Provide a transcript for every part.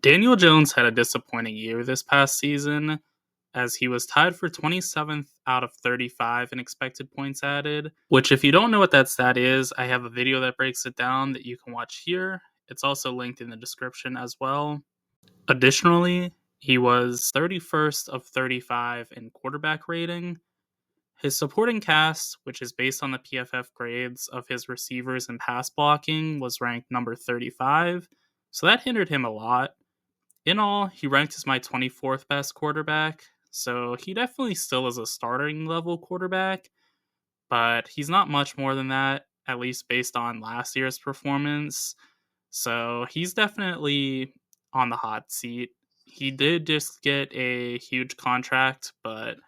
Daniel Jones had a disappointing year this past season, as he was tied for 27th out of 35 in expected points added, which if you don't know what that stat is, I have a video that breaks it down that you can watch here. It's also linked in the description as well. Additionally, he was 31st of 35 in quarterback rating. His supporting cast, which is based on the PFF grades of his receivers and pass blocking, was ranked number 35, so that hindered him a lot. In all, he ranked as my 24th best quarterback, so he definitely still is a starting level quarterback, but he's not much more than that, at least based on last year's performance. So he's definitely on the hot seat. He did just get a huge contract, but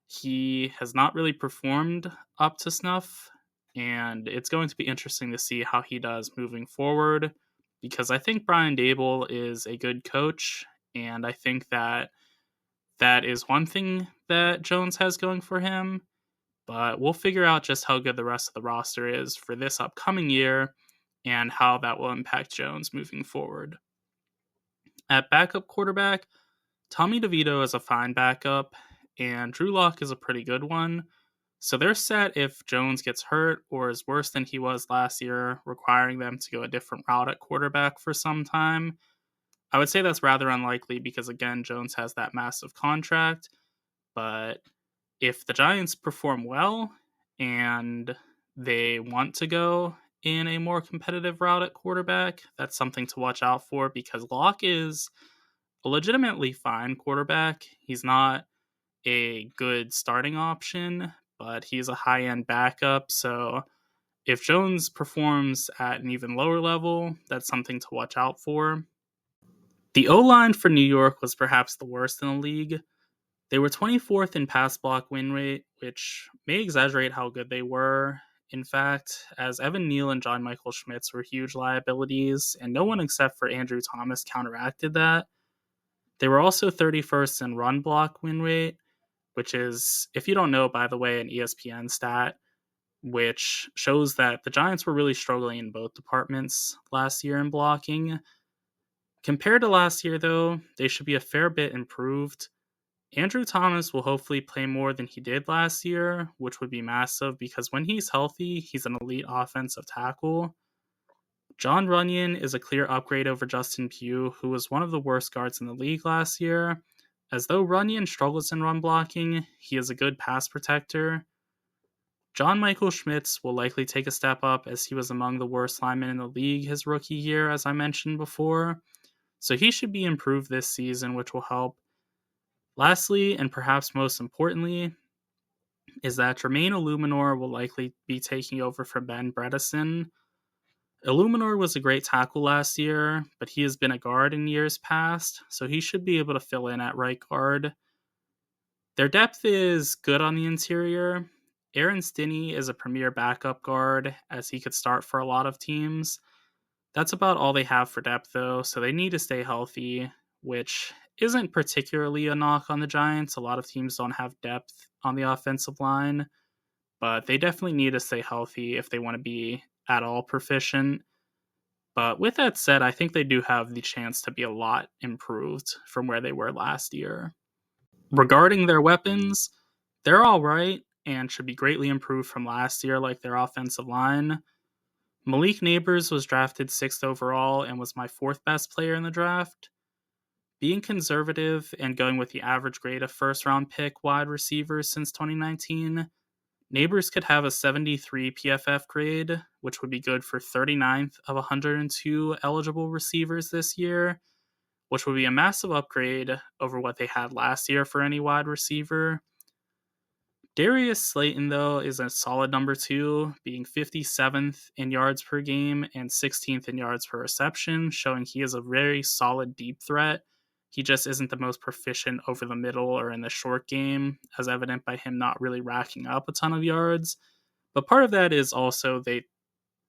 he has not really performed up to snuff, and it's going to be interesting to see how he does moving forward, because I think Brian Daboll is a good coach, and I think that is one thing that Jones has going for him, but we'll figure out just how good the rest of the roster is for this upcoming year and how that will impact Jones moving forward. At backup quarterback, Tommy DeVito is a fine backup, and Drew Lock is a pretty good one. So they're set if Jones gets hurt or is worse than he was last year, requiring them to go a different route at quarterback for some time. I would say that's rather unlikely because, again, Jones has that massive contract. But if the Giants perform well and they want to go in a more competitive route at quarterback, that's something to watch out for, because Locke is a legitimately fine quarterback. He's not a good starting option, but he's a high-end backup. So if Jones performs at an even lower level, that's something to watch out for. The O-line for New York was perhaps the worst in the league. They were 24th in pass block win rate, which may exaggerate how good they were. In fact, as Evan Neal and John Michael Schmitz were huge liabilities, and no one except for Andrew Thomas counteracted that. They were also 31st in run block win rate, which is, if you don't know, by the way, an ESPN stat, which shows that the Giants were really struggling in both departments last year in blocking. Compared to last year, though, they should be a fair bit improved. Andrew Thomas will hopefully play more than he did last year, which would be massive because when he's healthy, he's an elite offensive tackle. John Runyon is a clear upgrade over Justin Pugh, who was one of the worst guards in the league last year. As though Runyon struggles in run blocking, he is a good pass protector. John Michael Schmitz will likely take a step up as he was among the worst linemen in the league his rookie year, as I mentioned before. So he should be improved this season, which will help. Lastly, and perhaps most importantly, is that Jermaine Illuminor will likely be taking over for Ben Bredesen. Illuminor was a great tackle last year, but he has been a guard in years past, so he should be able to fill in at right guard. Their depth is good on the interior. Aaron Stinney is a premier backup guard, as he could start for a lot of teams. That's about all they have for depth, though, so they need to stay healthy, which isn't particularly a knock on the Giants. A lot of teams don't have depth on the offensive line, but they definitely need to stay healthy if they want to be at all proficient. But with that said, I think they do have the chance to be a lot improved from where they were last year. Regarding their weapons, they're all right and should be greatly improved from last year, like their offensive line. Malik Neighbors was drafted 6th overall and was my 4th best player in the draft. Being conservative and going with the average grade of first-round pick wide receivers since 2019, Neighbors could have a 73 PFF grade, which would be good for 39th of 102 eligible receivers this year, which would be a massive upgrade over what they had last year for any wide receiver. Darius Slayton, though, is a solid number 2, being 57th in yards per game and 16th in yards per reception, showing he is a very solid deep threat. He just isn't the most proficient over the middle or in the short game, as evident by him not really racking up a ton of yards. But part of that is also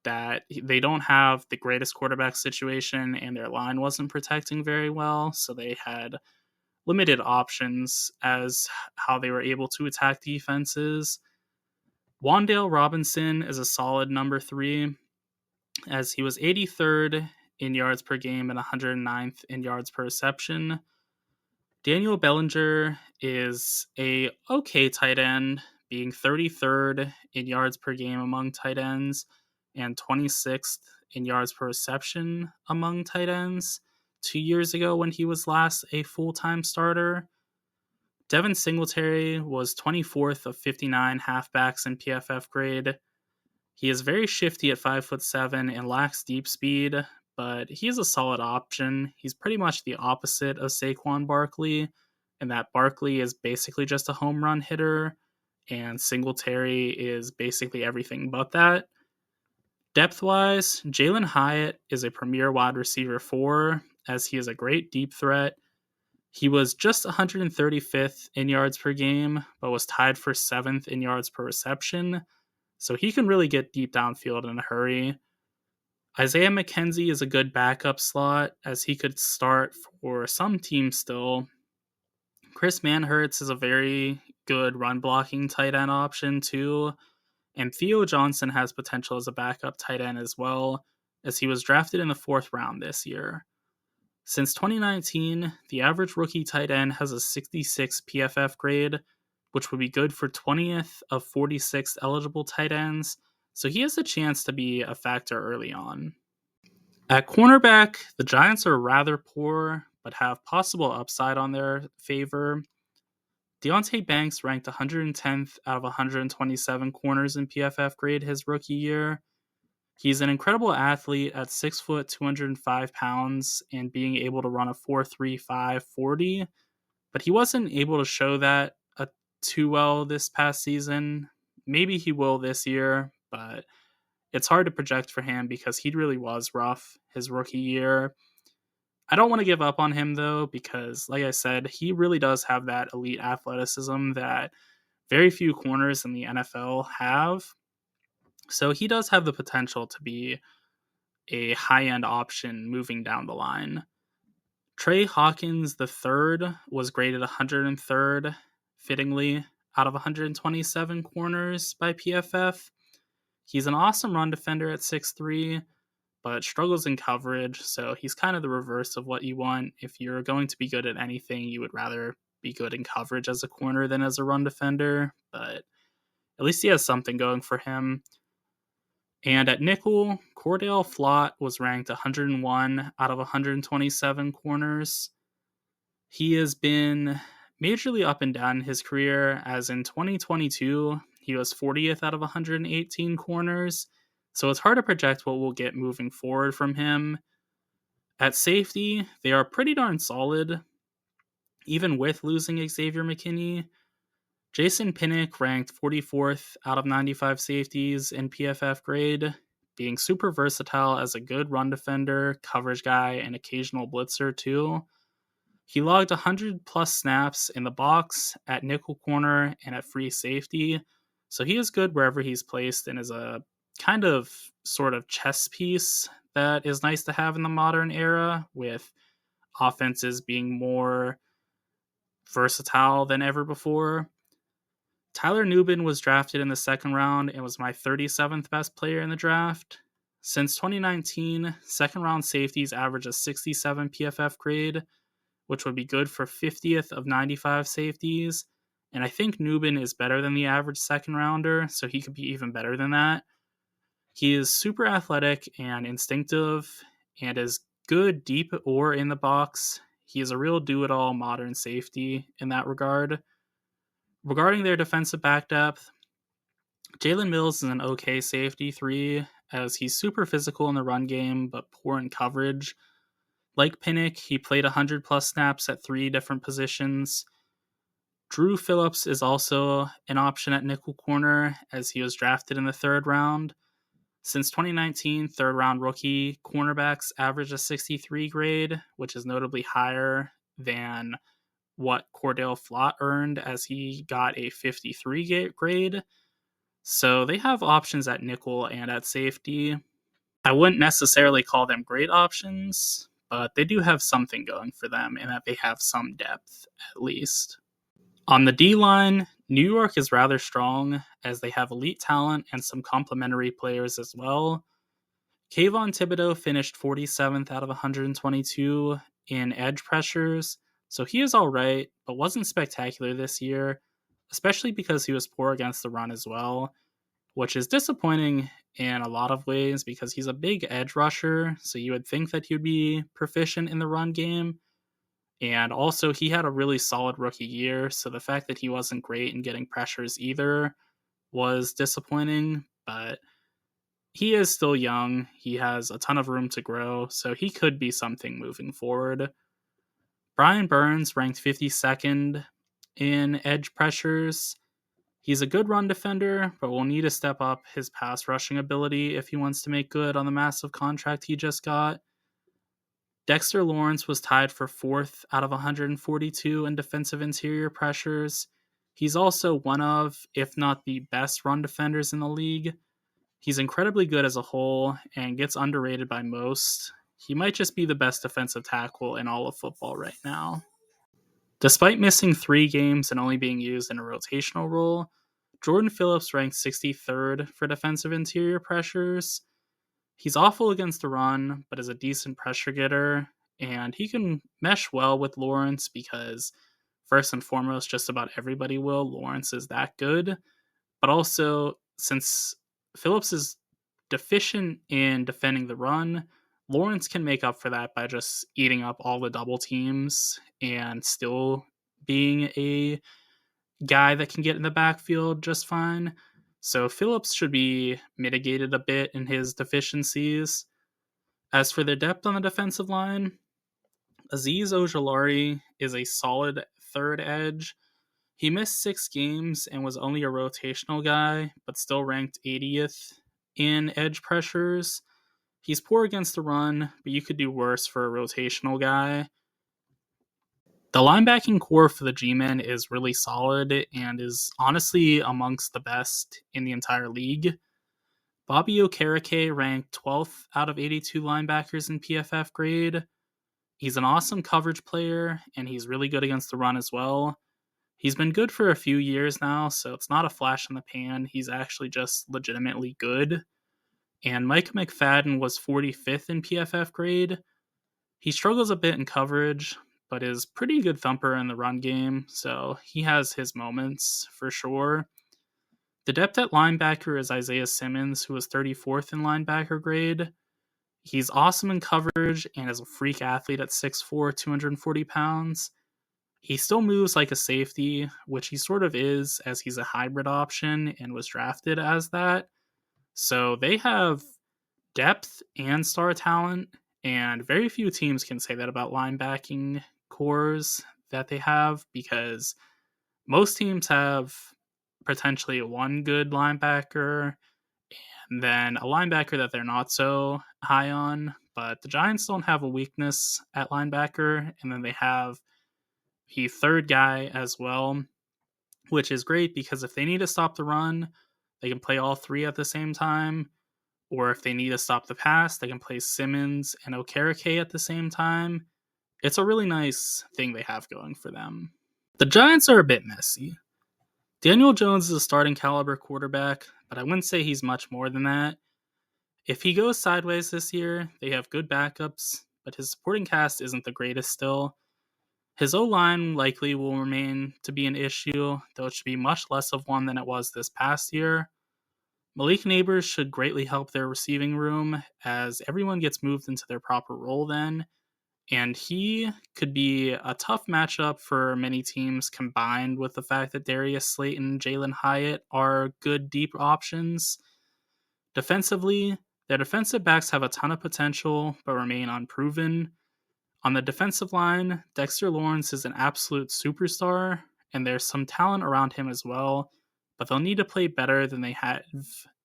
that they don't have the greatest quarterback situation and their line wasn't protecting very well, so they had limited options as how they were able to attack defenses. Wan'Dale Robinson is a solid number 3, as he was 83rd in yards per game and 109th in yards per reception. Daniel Bellinger is a okay tight end, being 33rd in yards per game among tight ends and 26th in yards per reception among tight ends 2 years ago when he was last a full-time starter. Devin Singletary was 24th of 59 halfbacks in PFF grade. He is very shifty at 5'7" and lacks deep speed, but he is a solid option. He's pretty much the opposite of Saquon Barkley, in that Barkley is basically just a home run hitter, and Singletary is basically everything but that. Depth-wise, Jalen Hyatt is a premier wide receiver 4, as he is a great deep threat. He was just 135th in yards per game, but was tied for 7th in yards per reception, so he can really get deep downfield in a hurry. Isaiah McKenzie is a good backup slot, as he could start for some teams still. Chris Manhertz is a very good run-blocking tight end option, too, and Theo Johnson has potential as a backup tight end as well, as he was drafted in the 4th round this year. Since 2019, the average rookie tight end has a 66 PFF grade, which would be good for 20th of 46 eligible tight ends, so he has a chance to be a factor early on. At cornerback, the Giants are rather poor, but have possible upside on their favor. Deonte Banks ranked 110th out of 127 corners in PFF grade his rookie year. He's an incredible athlete at 6 foot, 205 pounds, and being able to run a 4.35 40, but he wasn't able to show that too well this past season. Maybe he will this year, but it's hard to project for him because he really was rough his rookie year. I don't want to give up on him, though, because, like I said, he really does have that elite athleticism that very few corners in the NFL have. So he does have the potential to be a high-end option moving down the line. Trey Hawkins III was graded 103rd, fittingly, out of 127 corners by PFF. He's an awesome run defender at 6'3", but struggles in coverage, so he's kind of the reverse of what you want. If you're going to be good at anything, you would rather be good in coverage as a corner than as a run defender, but at least he has something going for him. And at nickel, Cordell Flott was ranked 101 out of 127 corners. He has been majorly up and down in his career, as in 2022, he was 40th out of 118 corners, so it's hard to project what we'll get moving forward from him. At safety, they are pretty darn solid, even with losing Xavier McKinney. Jason Pinnock ranked 44th out of 95 safeties in PFF grade, being super versatile as a good run defender, coverage guy, and occasional blitzer too. He logged 100-plus snaps in the box, at nickel corner, and at free safety, so he is good wherever he's placed and is a kind of sort of chess piece that is nice to have in the modern era, with offenses being more versatile than ever before. Tyler Nubin was drafted in the 2nd round and was my 37th best player in the draft. Since 2019, 2nd-round safeties average a 67 PFF grade, which would be good for 50th of 95 safeties, and I think Nubin is better than the average 2nd-rounder, so he could be even better than that. He is super athletic and instinctive, and is good deep or in the box. He is a real do-it-all modern safety in that regard. Regarding their defensive back depth, Jalen Mills is an okay safety 3, as he's super physical in the run game, but poor in coverage. Like Pinnock, he played 100-plus snaps at 3 different positions. Drew Phillips is also an option at nickel corner, as he was drafted in the 3rd round. Since 2019, 3rd-round rookie cornerbacks average a 63 grade, which is notably higher than what Cordell Flott earned, as he got a 53 grade. So they have options at nickel and at safety. I wouldn't necessarily call them great options, but they do have something going for them in that they have some depth, at least. On the D-line, New York is rather strong, as they have elite talent and some complementary players as well. Kayvon Thibodeau finished 47th out of 122 in edge pressures, so he is alright, but wasn't spectacular this year, especially because he was poor against the run as well, which is disappointing in a lot of ways because he's a big edge rusher, so you would think that he'd be proficient in the run game. And also, he had a really solid rookie year, so the fact that he wasn't great in getting pressures either was disappointing, but he is still young. He has a ton of room to grow, so he could be something moving forward. Brian Burns ranked 52nd in edge pressures. He's a good run defender, but will need to step up his pass rushing ability if he wants to make good on the massive contract he just got. Dexter Lawrence was tied for 4th out of 142 in defensive interior pressures. He's also one of, if not the best run defenders in the league. He's incredibly good as a whole and gets underrated by most. He might just be the best defensive tackle in all of football right now. Despite missing 3 games and only being used in a rotational role, Jordan Phillips ranked 63rd for defensive interior pressures. He's awful against the run, but is a decent pressure getter, and he can mesh well with Lawrence because, first and foremost, just about everybody will. Lawrence is that good. But also, since Phillips is deficient in defending the run, Lawrence can make up for that by just eating up all the double teams and still being a guy that can get in the backfield just fine. So Phillips should be mitigated a bit in his deficiencies. As for their depth on the defensive line, Azeez Ojulari is a solid third edge. He missed 6 games and was only a rotational guy, but still ranked 80th in edge pressures. He's poor against the run, but you could do worse for a rotational guy. The linebacking core for the G-Men is really solid and is honestly amongst the best in the entire league. Bobby Okereke ranked 12th out of 82 linebackers in PFF grade. He's an awesome coverage player, and he's really good against the run as well. He's been good for a few years now, so it's not a flash in the pan. He's actually just legitimately good. And Mike McFadden was 45th in PFF grade. He struggles a bit in coverage, but is pretty good thumper in the run game, so he has his moments for sure. The depth at linebacker is Isaiah Simmons, who was 34th in linebacker grade. He's awesome in coverage and is a freak athlete at 6'4", 240 pounds. He still moves like a safety, which he sort of is, as he's a hybrid option and was drafted as that. So they have depth and star talent, and very few teams can say that about linebacking cores that they have, because most teams have potentially one good linebacker and then a linebacker that they're not so high on. But the Giants don't have a weakness at linebacker, and then they have the third guy as well, which is great because if they need to stop the run, they can play all 3 at the same time. Or if they need to stop the pass, they can play Simmons and Okereke at the same time. It's a really nice thing they have going for them. The Giants are a bit messy. Daniel Jones is a starting caliber quarterback, but I wouldn't say he's much more than that. If he goes sideways this year, they have good backups, but his supporting cast isn't the greatest still. His O-line likely will remain to be an issue, though it should be much less of one than it was this past year. Malik Neighbors should greatly help their receiving room, as everyone gets moved into their proper role then, and he could be a tough matchup for many teams, combined with the fact that Darius Slayton and Jalen Hyatt are good deep options. Defensively, their defensive backs have a ton of potential, but remain unproven. On the defensive line, Dexter Lawrence is an absolute superstar, and there's some talent around him as well, but they'll need to play better than they have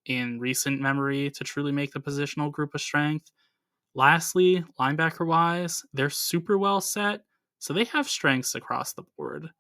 in recent memory to truly make the positional group a strength. Lastly, linebacker-wise, they're super well set, so they have strengths across the board.